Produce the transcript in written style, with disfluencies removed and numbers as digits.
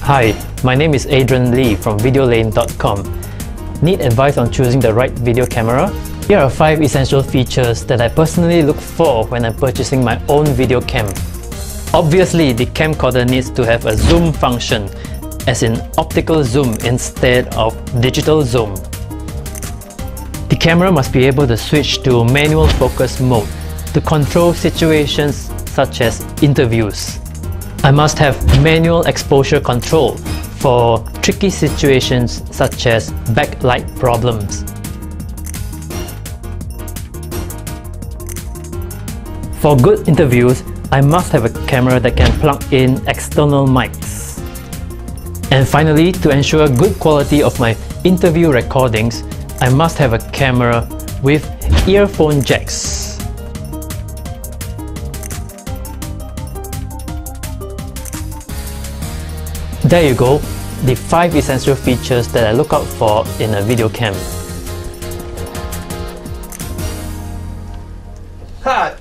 Hi, my name is Adrian Lee from videolane.com. Need advice on choosing the right video camera? Here are 5 essential features that I personally look for when I'm purchasing my own video cam. Obviously, the camcorder needs to have a zoom function, as in optical zoom instead of digital zoom. The camera must be able to switch to manual focus mode to control situations such as interviews. I must have manual exposure control for tricky situations such as backlight problems. For good interviews, I must have a camera that can plug in external mics. And finally, to ensure good quality of my interview recordings, I must have a camera with earphone jacks. There you go, the 5 essential features that I look out for in a video cam. Ha!